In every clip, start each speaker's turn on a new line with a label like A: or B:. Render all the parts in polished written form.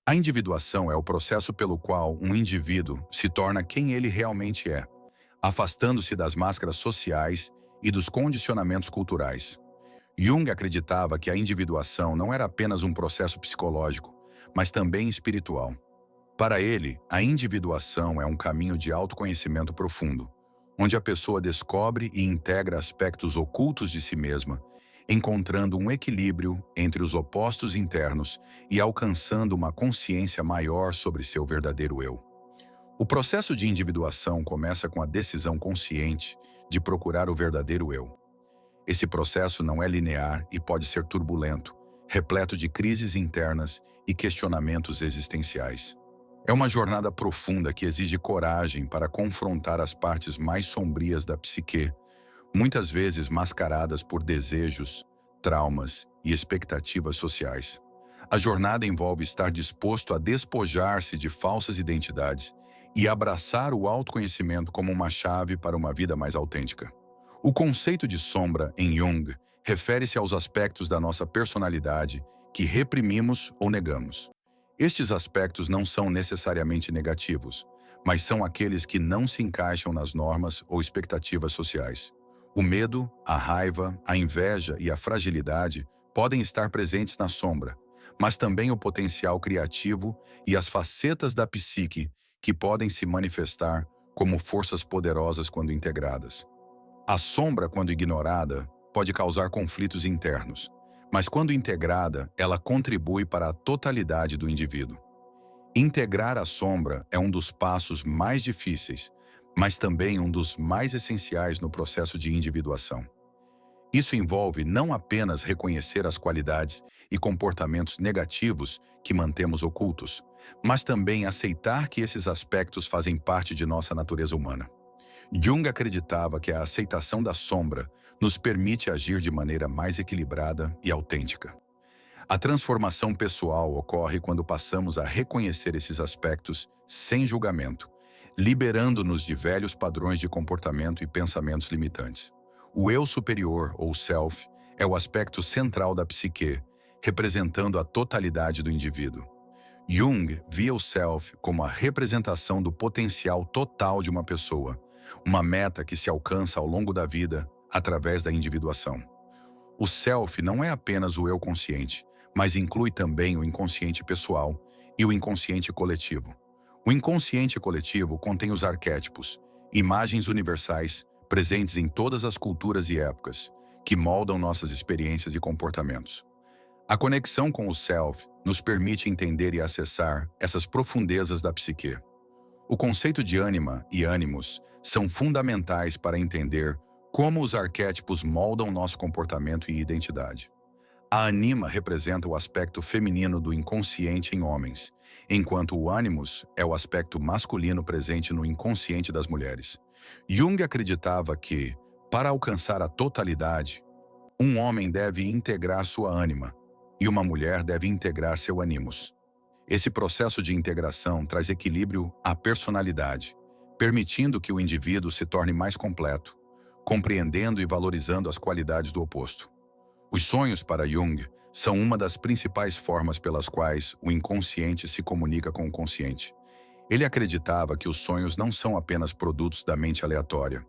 A: A individuação é o processo pelo qual um indivíduo se torna quem ele realmente é, afastando-se das máscaras sociais e dos condicionamentos culturais. Jung acreditava que a individuação não era apenas um processo psicológico, mas também espiritual. Para ele, a individuação é um caminho de autoconhecimento profundo, onde a pessoa descobre e integra aspectos ocultos de si mesma, encontrando um equilíbrio entre os opostos internos e alcançando uma consciência maior sobre seu verdadeiro eu. O processo de individuação começa com a decisão consciente de procurar o verdadeiro eu. Esse processo não é linear e pode ser turbulento, repleto de crises internas e questionamentos existenciais. É uma jornada profunda que exige coragem para confrontar as partes mais sombrias da psique, muitas vezes mascaradas por desejos, traumas e expectativas sociais. A jornada envolve estar disposto a despojar-se de falsas identidades e abraçar o autoconhecimento como uma chave para uma vida mais autêntica. O conceito de sombra, em Jung, refere-se aos aspectos da nossa personalidade que reprimimos ou negamos. Estes aspectos não são necessariamente negativos, mas são aqueles que não se encaixam nas normas ou expectativas sociais. O medo, a raiva, a inveja e a fragilidade podem estar presentes na sombra, mas também o potencial criativo e as facetas da psique que podem se manifestar como forças poderosas quando integradas. A sombra, quando ignorada, pode causar conflitos internos, mas quando integrada, ela contribui para a totalidade do indivíduo. Integrar a sombra é um dos passos mais difíceis, mas também um dos mais essenciais no processo de individuação. Isso envolve não apenas reconhecer as qualidades e comportamentos negativos que mantemos ocultos, mas também aceitar que esses aspectos fazem parte de nossa natureza humana. Jung acreditava que a aceitação da sombra nos permite agir de maneira mais equilibrada e autêntica. A transformação pessoal ocorre quando passamos a reconhecer esses aspectos sem julgamento, liberando-nos de velhos padrões de comportamento e pensamentos limitantes. O eu superior, ou self, é o aspecto central da psique, representando a totalidade do indivíduo. Jung via o self como a representação do potencial total de uma pessoa, uma meta que se alcança ao longo da vida através da individuação. O self não é apenas o eu consciente, mas inclui também o inconsciente pessoal e o inconsciente coletivo. O inconsciente coletivo contém os arquétipos, imagens universais presentes em todas as culturas e épocas, que moldam nossas experiências e comportamentos. A conexão com o self nos permite entender e acessar essas profundezas da psique. O conceito de ânima e ânimos são fundamentais para entender como os arquétipos moldam nosso comportamento e identidade. A anima representa o aspecto feminino do inconsciente em homens, enquanto o ânimos é o aspecto masculino presente no inconsciente das mulheres. Jung acreditava que, para alcançar a totalidade, um homem deve integrar sua ânima e uma mulher deve integrar seu ânimos. Esse processo de integração traz equilíbrio à personalidade, permitindo que o indivíduo se torne mais completo, compreendendo e valorizando as qualidades do oposto. Os sonhos para Jung são uma das principais formas pelas quais o inconsciente se comunica com o consciente. Ele acreditava que os sonhos não são apenas produtos da mente aleatória,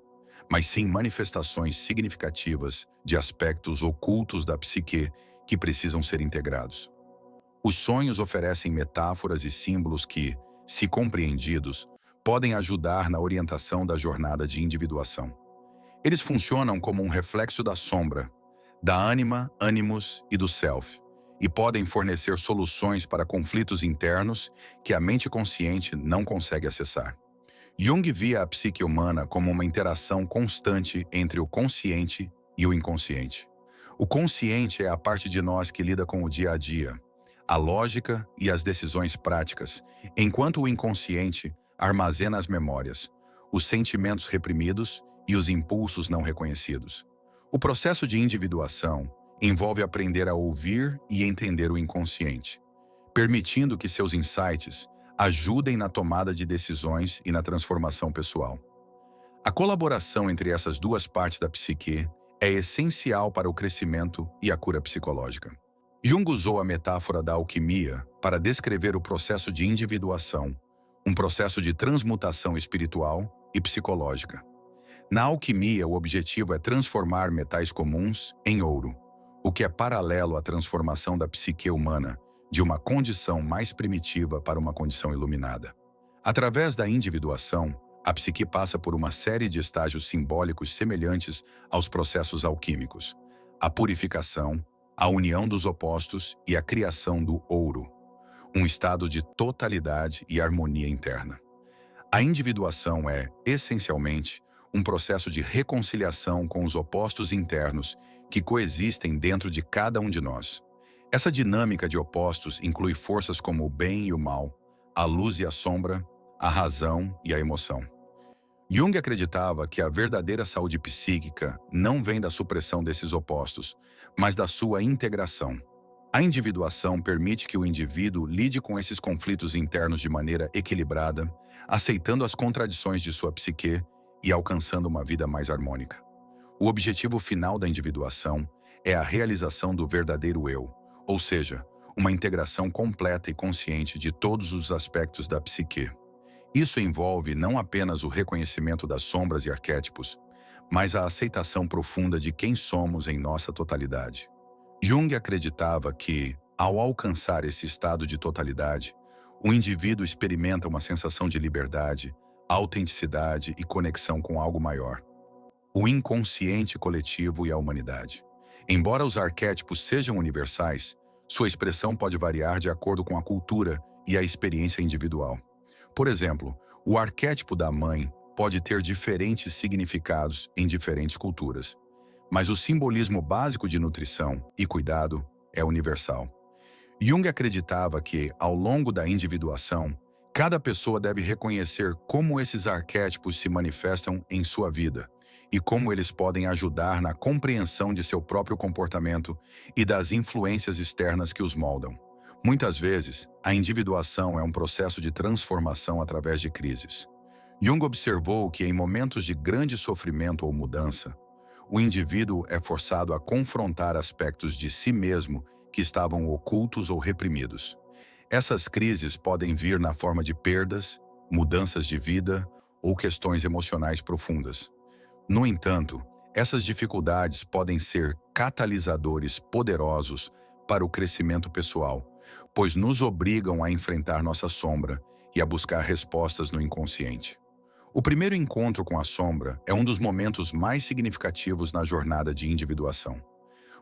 A: mas sim manifestações significativas de aspectos ocultos da psique que precisam ser integrados. Os sonhos oferecem metáforas e símbolos que, se compreendidos, podem ajudar na orientação da jornada de individuação. Eles funcionam como um reflexo da sombra, da ânima, ânimos e do self, e podem fornecer soluções para conflitos internos que a mente consciente não consegue acessar. Jung via a psique humana como uma interação constante entre o consciente e o inconsciente. O consciente é a parte de nós que lida com o dia a dia, a lógica e as decisões práticas, enquanto o inconsciente armazena as memórias, os sentimentos reprimidos e os impulsos não reconhecidos. O processo de individuação envolve aprender a ouvir e entender o inconsciente, permitindo que seus insights ajudem na tomada de decisões e na transformação pessoal. A colaboração entre essas duas partes da psique é essencial para o crescimento e a cura psicológica. Jung usou a metáfora da alquimia para descrever o processo de individuação, um processo de transmutação espiritual e psicológica. Na alquimia, o objetivo é transformar metais comuns em ouro, o que é paralelo à transformação da psique humana de uma condição mais primitiva para uma condição iluminada. Através da individuação, a psique passa por uma série de estágios simbólicos semelhantes aos processos alquímicos: a purificação, a união dos opostos e a criação do ouro, um estado de totalidade e harmonia interna. A individuação é, essencialmente, um processo de reconciliação com os opostos internos que coexistem dentro de cada um de nós. Essa dinâmica de opostos inclui forças como o bem e o mal, a luz e a sombra, a razão e a emoção. Jung acreditava que a verdadeira saúde psíquica não vem da supressão desses opostos, mas da sua integração. A individuação permite que o indivíduo lide com esses conflitos internos de maneira equilibrada, aceitando as contradições de sua psique e alcançando uma vida mais harmônica. O objetivo final da individuação é a realização do verdadeiro eu, ou seja, uma integração completa e consciente de todos os aspectos da psique. Isso envolve não apenas o reconhecimento das sombras e arquétipos, mas a aceitação profunda de quem somos em nossa totalidade. Jung acreditava que, ao alcançar esse estado de totalidade, o indivíduo experimenta uma sensação de liberdade, autenticidade e conexão com algo maior: o inconsciente coletivo e a humanidade. Embora os arquétipos sejam universais, sua expressão pode variar de acordo com a cultura e a experiência individual. Por exemplo, o arquétipo da mãe pode ter diferentes significados em diferentes culturas, mas o simbolismo básico de nutrição e cuidado é universal. Jung acreditava que, ao longo da individuação, cada pessoa deve reconhecer como esses arquétipos se manifestam em sua vida e como eles podem ajudar na compreensão de seu próprio comportamento e das influências externas que os moldam. Muitas vezes, a individuação é um processo de transformação através de crises. Jung observou que, em momentos de grande sofrimento ou mudança, o indivíduo é forçado a confrontar aspectos de si mesmo que estavam ocultos ou reprimidos. Essas crises podem vir na forma de perdas, mudanças de vida ou questões emocionais profundas. No entanto, essas dificuldades podem ser catalisadores poderosos para o crescimento pessoal, pois nos obrigam a enfrentar nossa sombra e a buscar respostas no inconsciente. O primeiro encontro com a sombra é um dos momentos mais significativos na jornada de individuação.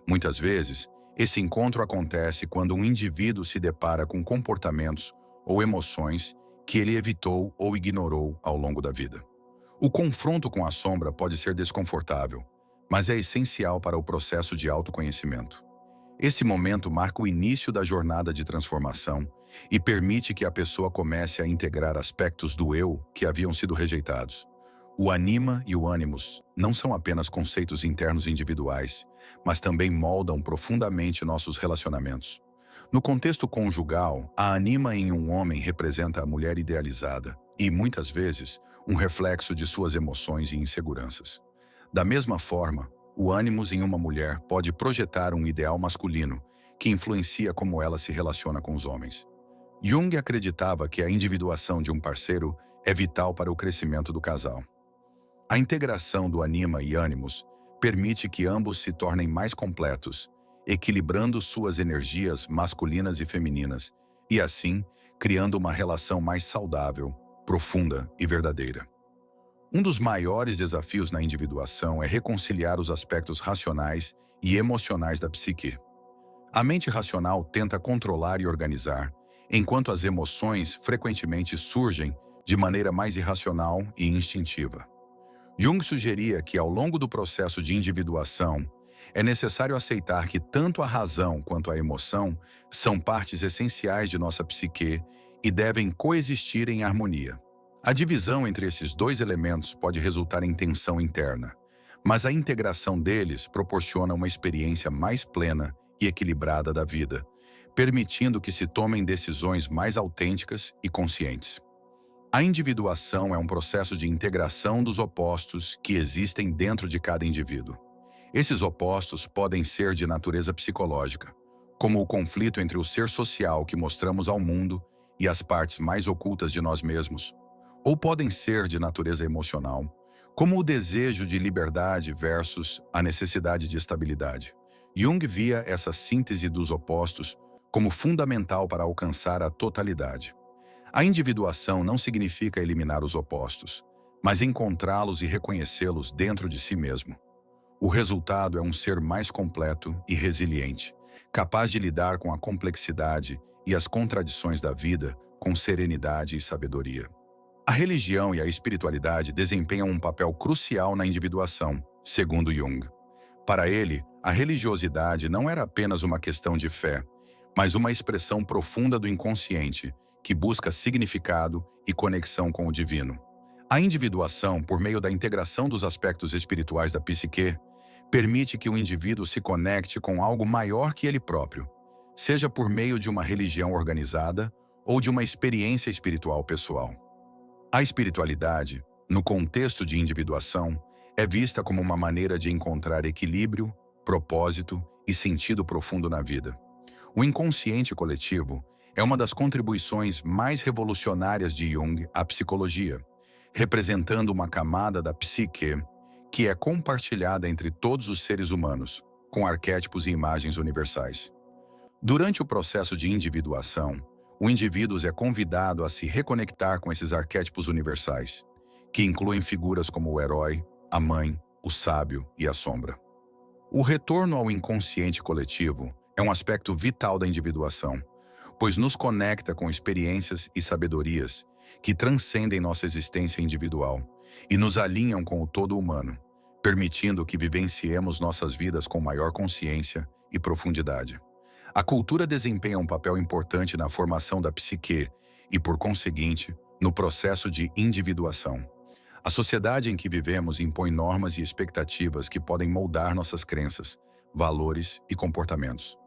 A: Muitas vezes, esse encontro acontece quando um indivíduo se depara com comportamentos ou emoções que ele evitou ou ignorou ao longo da vida. O confronto com a sombra pode ser desconfortável, mas é essencial para o processo de autoconhecimento. Esse momento marca o início da jornada de transformação e permite que a pessoa comece a integrar aspectos do eu que haviam sido rejeitados. O anima e o ânimos não são apenas conceitos internos individuais, mas também moldam profundamente nossos relacionamentos. No contexto conjugal, a anima em um homem representa a mulher idealizada e, muitas vezes, um reflexo de suas emoções e inseguranças. Da mesma forma, o ânimos em uma mulher pode projetar um ideal masculino que influencia como ela se relaciona com os homens. Jung acreditava que a individuação de um parceiro é vital para o crescimento do casal. A integração do anima e ânimos permite que ambos se tornem mais completos, equilibrando suas energias masculinas e femininas, e assim, criando uma relação mais saudável, profunda e verdadeira. Um dos maiores desafios na individuação é reconciliar os aspectos racionais e emocionais da psique. A mente racional tenta controlar e organizar, enquanto as emoções frequentemente surgem de maneira mais irracional e instintiva. Jung sugeria que, ao longo do processo de individuação, é necessário aceitar que tanto a razão quanto a emoção são partes essenciais de nossa psique e devem coexistir em harmonia. A divisão entre esses dois elementos pode resultar em tensão interna, mas a integração deles proporciona uma experiência mais plena e equilibrada da vida, permitindo que se tomem decisões mais autênticas e conscientes. A individuação é um processo de integração dos opostos que existem dentro de cada indivíduo. Esses opostos podem ser de natureza psicológica, como o conflito entre o ser social que mostramos ao mundo e as partes mais ocultas de nós mesmos, ou podem ser de natureza emocional, como o desejo de liberdade versus a necessidade de estabilidade. Jung via essa síntese dos opostos como fundamental para alcançar a totalidade. A individuação não significa eliminar os opostos, mas encontrá-los e reconhecê-los dentro de si mesmo. O resultado é um ser mais completo e resiliente, capaz de lidar com a complexidade e as contradições da vida com serenidade e sabedoria. A religião e a espiritualidade desempenham um papel crucial na individuação, segundo Jung. Para ele, a religiosidade não era apenas uma questão de fé, mas uma expressão profunda do inconsciente, que busca significado e conexão com o divino. A individuação, por meio da integração dos aspectos espirituais da psique, permite que o indivíduo se conecte com algo maior que ele próprio, seja por meio de uma religião organizada ou de uma experiência espiritual pessoal. A espiritualidade, no contexto de individuação, é vista como uma maneira de encontrar equilíbrio, propósito e sentido profundo na vida. O inconsciente coletivo é uma das contribuições mais revolucionárias de Jung à psicologia, representando uma camada da psique que é compartilhada entre todos os seres humanos, com arquétipos e imagens universais. Durante o processo de individuação, o indivíduo é convidado a se reconectar com esses arquétipos universais, que incluem figuras como o herói, a mãe, o sábio e a sombra. O retorno ao inconsciente coletivo é um aspecto vital da individuação, pois nos conecta com experiências e sabedorias que transcendem nossa existência individual e nos alinham com o todo humano, permitindo que vivenciemos nossas vidas com maior consciência e profundidade. A cultura desempenha um papel importante na formação da psique e, por conseguinte, no processo de individuação. A sociedade em que vivemos impõe normas e expectativas que podem moldar nossas crenças, valores e comportamentos.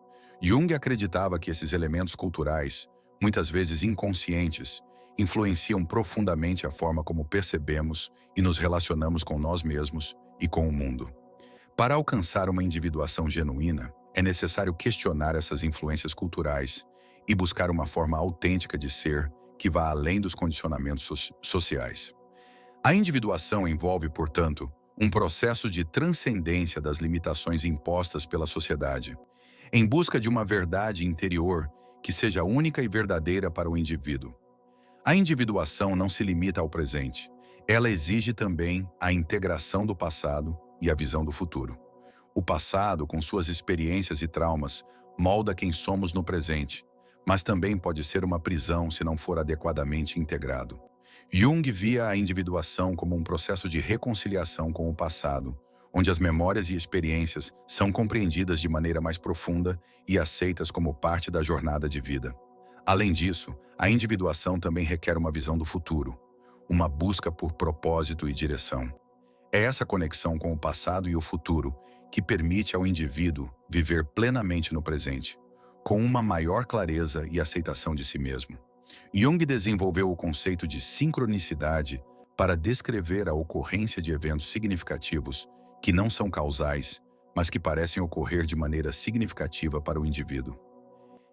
A: Jung acreditava que esses elementos culturais, muitas vezes inconscientes, influenciam profundamente a forma como percebemos e nos relacionamos com nós mesmos e com o mundo. Para alcançar uma individuação genuína, é necessário questionar essas influências culturais e buscar uma forma autêntica de ser que vá além dos condicionamentos sociais. A individuação envolve, portanto, um processo de transcendência das limitações impostas pela sociedade, em busca de uma verdade interior que seja única e verdadeira para o indivíduo. A individuação não se limita ao presente, ela exige também a integração do passado e a visão do futuro. O passado, com suas experiências e traumas, molda quem somos no presente, mas também pode ser uma prisão se não for adequadamente integrado. Jung via a individuação como um processo de reconciliação com o passado, onde as memórias e experiências são compreendidas de maneira mais profunda e aceitas como parte da jornada de vida. Além disso, a individuação também requer uma visão do futuro, uma busca por propósito e direção. É essa conexão com o passado e o futuro que permite ao indivíduo viver plenamente no presente, com uma maior clareza e aceitação de si mesmo. Jung desenvolveu o conceito de sincronicidade para descrever a ocorrência de eventos significativos que não são causais, mas que parecem ocorrer de maneira significativa para o indivíduo.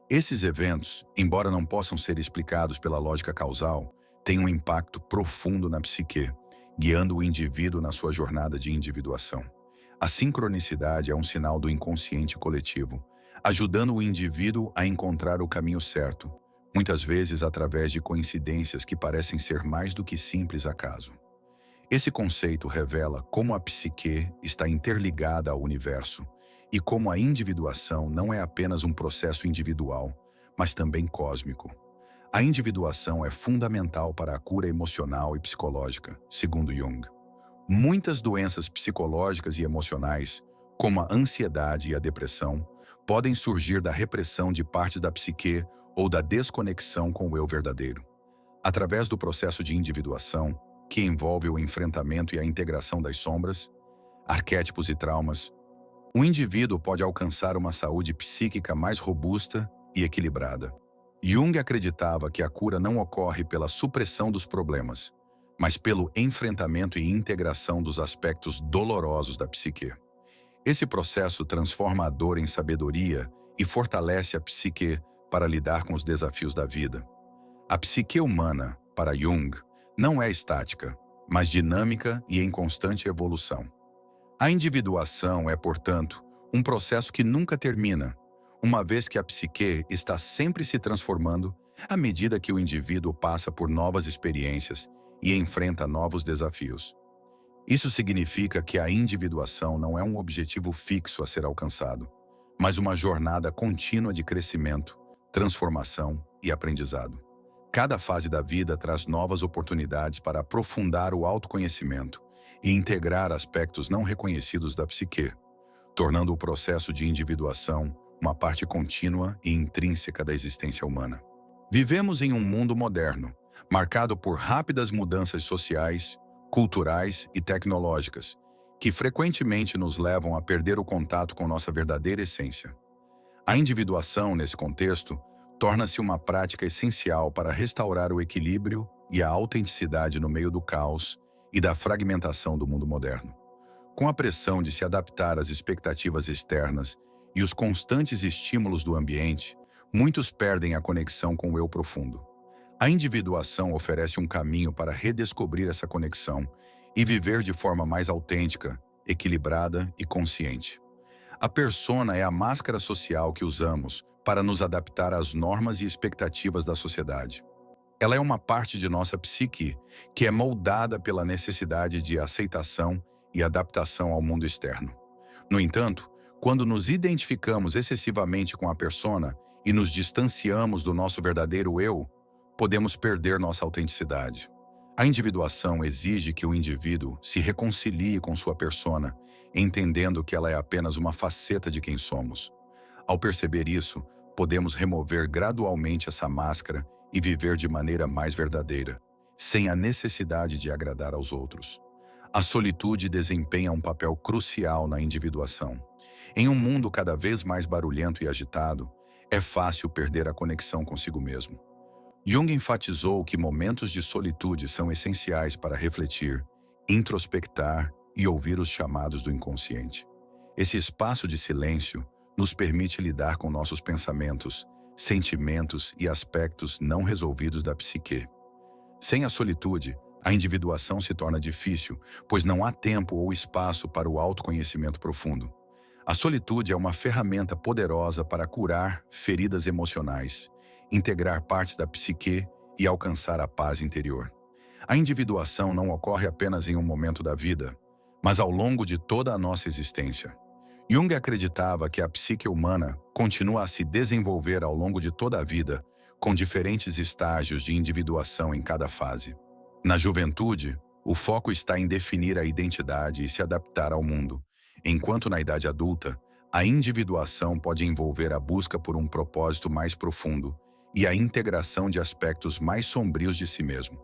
A: Esses eventos, embora não possam ser explicados pela lógica causal, têm um impacto profundo na psique, guiando o indivíduo na sua jornada de individuação. A sincronicidade é um sinal do inconsciente coletivo, ajudando o indivíduo a encontrar o caminho certo, muitas vezes através de coincidências que parecem ser mais do que simples acaso. Esse conceito revela como a psique está interligada ao universo e como a individuação não é apenas um processo individual, mas também cósmico. A individuação é fundamental para a cura emocional e psicológica, segundo Jung. Muitas doenças psicológicas e emocionais, como a ansiedade e a depressão, podem surgir da repressão de partes da psique ou da desconexão com o eu verdadeiro. Através do processo de individuação, que envolve o enfrentamento e a integração das sombras, arquétipos e traumas, o indivíduo pode alcançar uma saúde psíquica mais robusta e equilibrada. Jung acreditava que a cura não ocorre pela supressão dos problemas, mas pelo enfrentamento e integração dos aspectos dolorosos da psique. Esse processo transforma a dor em sabedoria e fortalece a psique para lidar com os desafios da vida. A psique humana, para Jung, não é estática, mas dinâmica e em constante evolução. A individuação é, portanto, um processo que nunca termina, uma vez que a psique está sempre se transformando à medida que o indivíduo passa por novas experiências e enfrenta novos desafios. Isso significa que a individuação não é um objetivo fixo a ser alcançado, mas uma jornada contínua de crescimento, transformação e aprendizado. Cada fase da vida traz novas oportunidades para aprofundar o autoconhecimento e integrar aspectos não reconhecidos da psique, tornando o processo de individuação uma parte contínua e intrínseca da existência humana. Vivemos em um mundo moderno, marcado por rápidas mudanças sociais, culturais e tecnológicas, que frequentemente nos levam a perder o contato com nossa verdadeira essência. A individuação, nesse contexto, torna-se uma prática essencial para restaurar o equilíbrio e a autenticidade no meio do caos e da fragmentação do mundo moderno. Com a pressão de se adaptar às expectativas externas e os constantes estímulos do ambiente, muitos perdem a conexão com o eu profundo. A individuação oferece um caminho para redescobrir essa conexão e viver de forma mais autêntica, equilibrada e consciente. A persona é a máscara social que usamos para nos adaptar às normas e expectativas da sociedade. Ela é uma parte de nossa psique que é moldada pela necessidade de aceitação e adaptação ao mundo externo. No entanto, quando nos identificamos excessivamente com a persona e nos distanciamos do nosso verdadeiro eu, podemos perder nossa autenticidade. A individuação exige que o indivíduo se reconcilie com sua persona, entendendo que ela é apenas uma faceta de quem somos. Ao perceber isso, podemos remover gradualmente essa máscara e viver de maneira mais verdadeira, sem a necessidade de agradar aos outros. A solitude desempenha um papel crucial na individuação. Em um mundo cada vez mais barulhento e agitado, é fácil perder a conexão consigo mesmo. Jung enfatizou que momentos de solitude são essenciais para refletir, introspectar e ouvir os chamados do inconsciente. Esse espaço de silêncio nos permite lidar com nossos pensamentos, sentimentos e aspectos não resolvidos da psique. Sem a solitude, a individuação se torna difícil, pois não há tempo ou espaço para o autoconhecimento profundo. A solitude é uma ferramenta poderosa para curar feridas emocionais, integrar partes da psique e alcançar a paz interior. A individuação não ocorre apenas em um momento da vida, mas ao longo de toda a nossa existência. Jung acreditava que a psique humana continua a se desenvolver ao longo de toda a vida, com diferentes estágios de individuação em cada fase. Na juventude, o foco está em definir a identidade e se adaptar ao mundo, enquanto na idade adulta, a individuação pode envolver a busca por um propósito mais profundo e a integração de aspectos mais sombrios de si mesmo.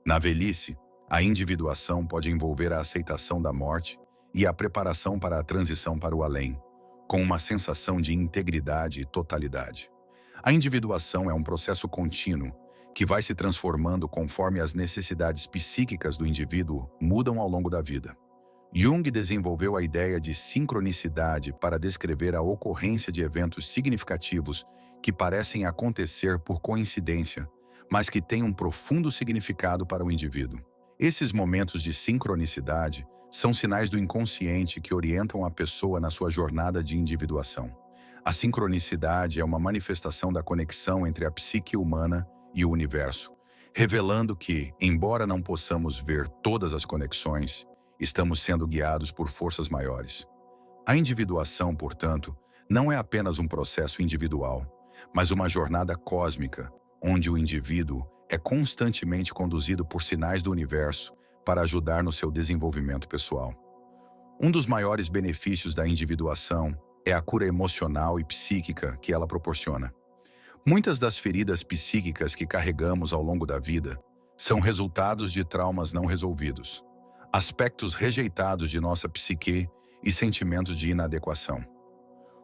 A: Na velhice, a individuação pode envolver a aceitação da morte e a preparação para a transição para o além, com uma sensação de integridade e totalidade. A individuação é um processo contínuo que vai se transformando conforme as necessidades psíquicas do indivíduo mudam ao longo da vida. Jung desenvolveu a ideia de sincronicidade para descrever a ocorrência de eventos significativos que parecem acontecer por coincidência, mas que têm um profundo significado para o indivíduo. Esses momentos de sincronicidade são sinais do inconsciente que orientam a pessoa na sua jornada de individuação. A sincronicidade é uma manifestação da conexão entre a psique humana e o universo, revelando que, embora não possamos ver todas as conexões, estamos sendo guiados por forças maiores. A individuação, portanto, não é apenas um processo individual, mas uma jornada cósmica, onde o indivíduo é constantemente conduzido por sinais do universo para ajudar no seu desenvolvimento pessoal. Um dos maiores benefícios da individuação é a cura emocional e psíquica que ela proporciona. Muitas das feridas psíquicas que carregamos ao longo da vida são resultados de traumas não resolvidos, aspectos rejeitados de nossa psique e sentimentos de inadequação.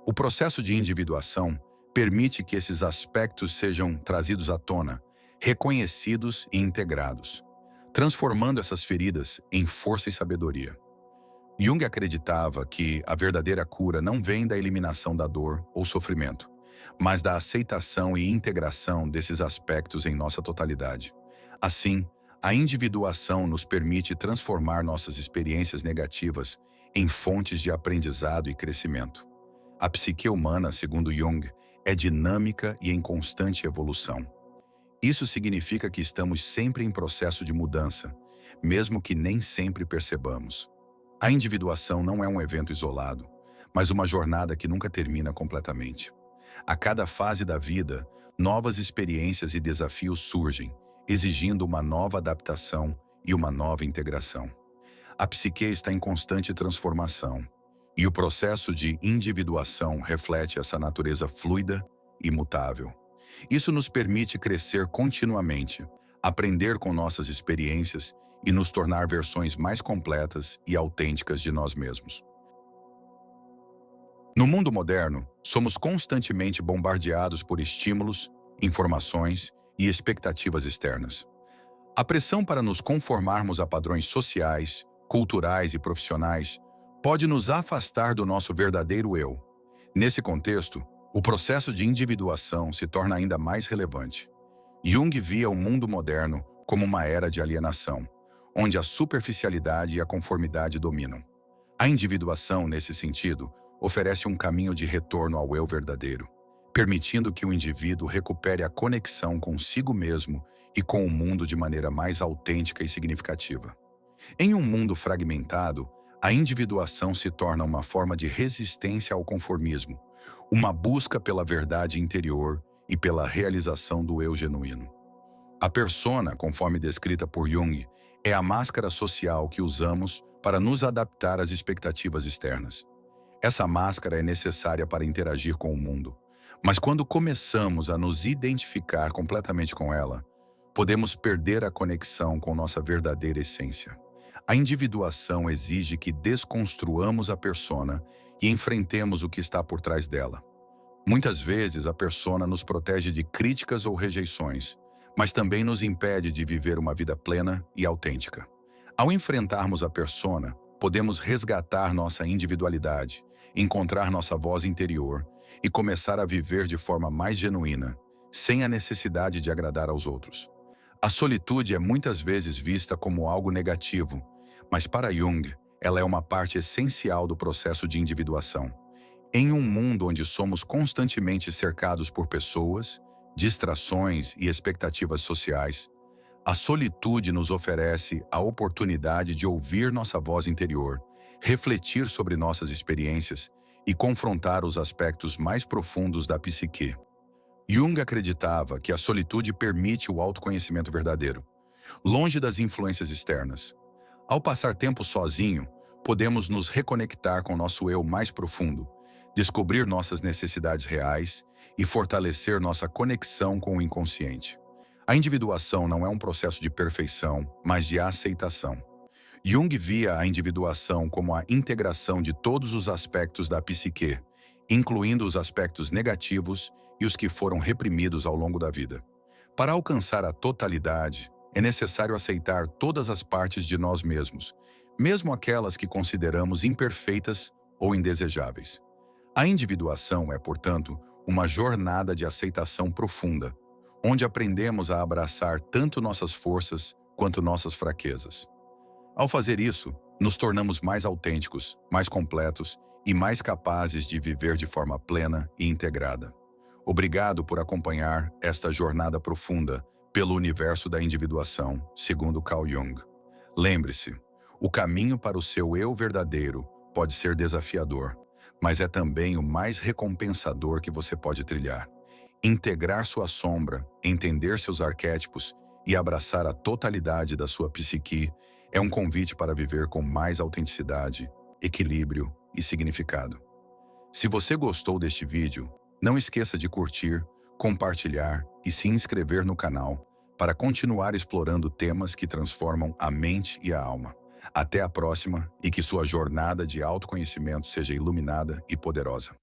A: O processo de individuação permite que esses aspectos sejam trazidos à tona, reconhecidos e integrados, transformando essas feridas em força e sabedoria. Jung acreditava que a verdadeira cura não vem da eliminação da dor ou sofrimento, mas da aceitação e integração desses aspectos em nossa totalidade. Assim, a individuação nos permite transformar nossas experiências negativas em fontes de aprendizado e crescimento. A psique humana, segundo Jung, é dinâmica e em constante evolução. Isso significa que estamos sempre em processo de mudança, mesmo que nem sempre percebamos. A individuação não é um evento isolado, mas uma jornada que nunca termina completamente. A cada fase da vida, novas experiências e desafios surgem, exigindo uma nova adaptação e uma nova integração. A psique está em constante transformação, e o processo de individuação reflete essa natureza fluida e mutável. Isso nos permite crescer continuamente, aprender com nossas experiências e nos tornar versões mais completas e autênticas de nós mesmos. No mundo moderno, somos constantemente bombardeados por estímulos, informações e expectativas externas. A pressão para nos conformarmos a padrões sociais, culturais e profissionais pode nos afastar do nosso verdadeiro eu. Nesse contexto, o processo de individuação se torna ainda mais relevante. Jung via o mundo moderno como uma era de alienação, onde a superficialidade e a conformidade dominam. A individuação, nesse sentido, oferece um caminho de retorno ao eu verdadeiro, permitindo que o indivíduo recupere a conexão consigo mesmo e com o mundo de maneira mais autêntica e significativa. Em um mundo fragmentado, a individuação se torna uma forma de resistência ao conformismo, uma busca pela verdade interior e pela realização do eu genuíno. A persona, conforme descrita por Jung, é a máscara social que usamos para nos adaptar às expectativas externas. Essa máscara é necessária para interagir com o mundo, mas quando começamos a nos identificar completamente com ela, podemos perder a conexão com nossa verdadeira essência. A individuação exige que desconstruamos a persona e enfrentemos o que está por trás dela. Muitas vezes a persona nos protege de críticas ou rejeições, mas também nos impede de viver uma vida plena e autêntica. Ao enfrentarmos a persona, podemos resgatar nossa individualidade, encontrar nossa voz interior e começar a viver de forma mais genuína, sem a necessidade de agradar aos outros. A solitude é muitas vezes vista como algo negativo, mas para Jung, ela é uma parte essencial do processo de individuação. Em um mundo onde somos constantemente cercados por pessoas, distrações e expectativas sociais, a solitude nos oferece a oportunidade de ouvir nossa voz interior, refletir sobre nossas experiências e confrontar os aspectos mais profundos da psique. Jung acreditava que a solitude permite o autoconhecimento verdadeiro, longe das influências externas. Ao passar tempo sozinho, podemos nos reconectar com nosso eu mais profundo, descobrir nossas necessidades reais e fortalecer nossa conexão com o inconsciente. A individuação não é um processo de perfeição, mas de aceitação. Jung via a individuação como a integração de todos os aspectos da psique, incluindo os aspectos negativos e os que foram reprimidos ao longo da vida. Para alcançar a totalidade, é necessário aceitar todas as partes de nós mesmos, mesmo aquelas que consideramos imperfeitas ou indesejáveis. A individuação é, portanto, uma jornada de aceitação profunda, onde aprendemos a abraçar tanto nossas forças quanto nossas fraquezas. Ao fazer isso, nos tornamos mais autênticos, mais completos e mais capazes de viver de forma plena e integrada. Obrigado por acompanhar esta jornada profunda pelo universo da individuação, segundo Carl Jung. Lembre-se, o caminho para o seu eu verdadeiro pode ser desafiador, mas é também o mais recompensador que você pode trilhar. Integrar sua sombra, entender seus arquétipos e abraçar a totalidade da sua psique é um convite para viver com mais autenticidade, equilíbrio e significado. Se você gostou deste vídeo, não esqueça de curtir, compartilhar e se inscrever no canal para continuar explorando temas que transformam a mente e a alma. Até a próxima e que sua jornada de autoconhecimento seja iluminada e poderosa.